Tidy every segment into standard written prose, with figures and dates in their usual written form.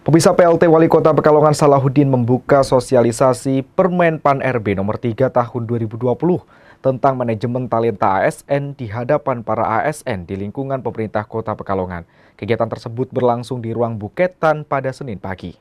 Pemirsa, PLT Wali Kota Pekalongan Salahuddin membuka sosialisasi Permen PAN RB nomor 3 tahun 2020 tentang manajemen talenta ASN di hadapan para ASN di lingkungan pemerintah Kota Pekalongan. Kegiatan tersebut berlangsung di ruang Buketan pada Senin pagi.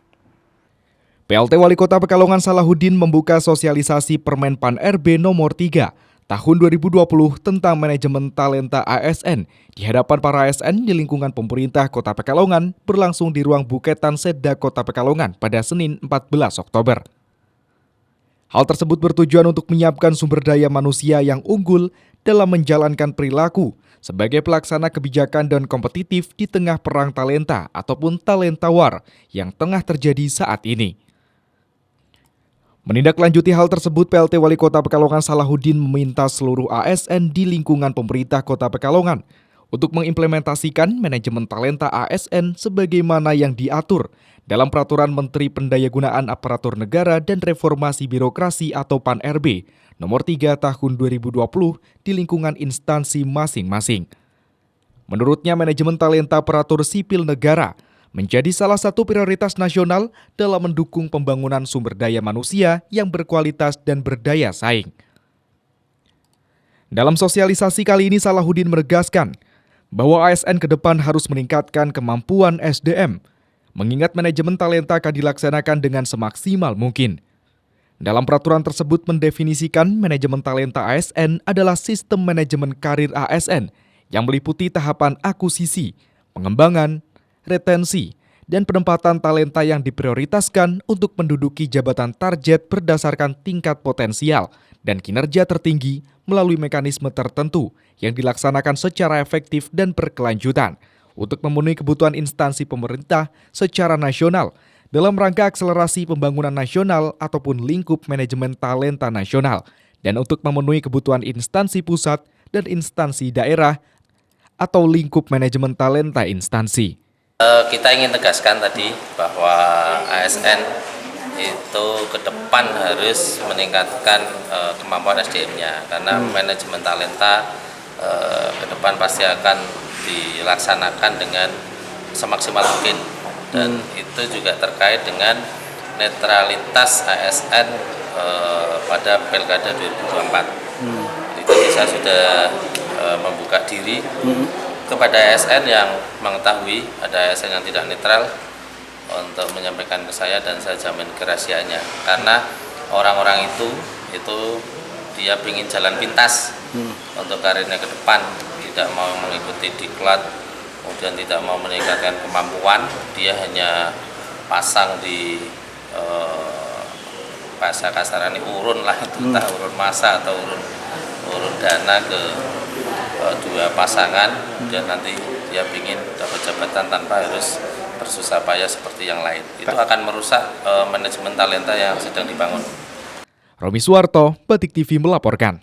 PLT Wali Kota Pekalongan Salahuddin membuka sosialisasi Permen PAN RB nomor 3 tahun 2020 tentang manajemen talenta ASN di hadapan para ASN di lingkungan pemerintah Kota Pekalongan berlangsung di ruang Buketan Seda Kota Pekalongan pada Senin 14 Oktober. Hal tersebut bertujuan untuk menyiapkan sumber daya manusia yang unggul dalam menjalankan perilaku sebagai pelaksana kebijakan dan kompetitif di tengah perang talenta ataupun talenta war yang tengah terjadi saat ini. Menindaklanjuti hal tersebut, PLT Wali Kota Pekalongan Salahuddin meminta seluruh ASN di lingkungan pemerintah Kota Pekalongan untuk mengimplementasikan manajemen talenta ASN sebagaimana yang diatur dalam Peraturan Menteri Pendayagunaan Aparatur Negara dan Reformasi Birokrasi atau PAN RB nomor 3 tahun 2020 di lingkungan instansi masing-masing. Menurutnya, manajemen talenta aparatur sipil negara menjadi salah satu prioritas nasional dalam mendukung pembangunan sumber daya manusia yang berkualitas dan berdaya saing. Dalam sosialisasi kali ini, Salahuddin menegaskan bahwa ASN ke depan harus meningkatkan kemampuan SDM, mengingat manajemen talenta akan dilaksanakan dengan semaksimal mungkin. Dalam peraturan tersebut mendefinisikan manajemen talenta ASN adalah sistem manajemen karir ASN yang meliputi tahapan akuisisi, pengembangan, retensi, dan penempatan talenta yang diprioritaskan untuk menduduki jabatan target berdasarkan tingkat potensial dan kinerja tertinggi melalui mekanisme tertentu yang dilaksanakan secara efektif dan berkelanjutan untuk memenuhi kebutuhan instansi pemerintah secara nasional dalam rangka akselerasi pembangunan nasional ataupun lingkup manajemen talenta nasional dan untuk memenuhi kebutuhan instansi pusat dan instansi daerah atau lingkup manajemen talenta instansi. Kita ingin tegaskan tadi bahwa ASN itu ke depan harus meningkatkan kemampuan SDM-nya karena manajemen talenta ke depan pasti akan dilaksanakan dengan semaksimal mungkin dan itu juga terkait dengan netralitas ASN pada Pilkada 2024. Itu saya sudah membuka diri kepada ASN yang mengetahui ada ASN yang tidak netral untuk menyampaikan ke saya dan saya jamin kerahasiaannya karena orang-orang itu dia ingin jalan pintas untuk karirnya ke depan, tidak mau mengikuti diklat, kemudian tidak mau meningkatkan kemampuan, dia hanya pasang di bahasa kasarannya urun lah, entah urun masa atau urun dana ke dua pasangan, dan nanti dia ingin dapat jabatan tanpa harus bersusah payah seperti yang lain. Itu akan merusak manajemen talenta yang sedang dibangun. Romi Suwarto, Batik TV melaporkan.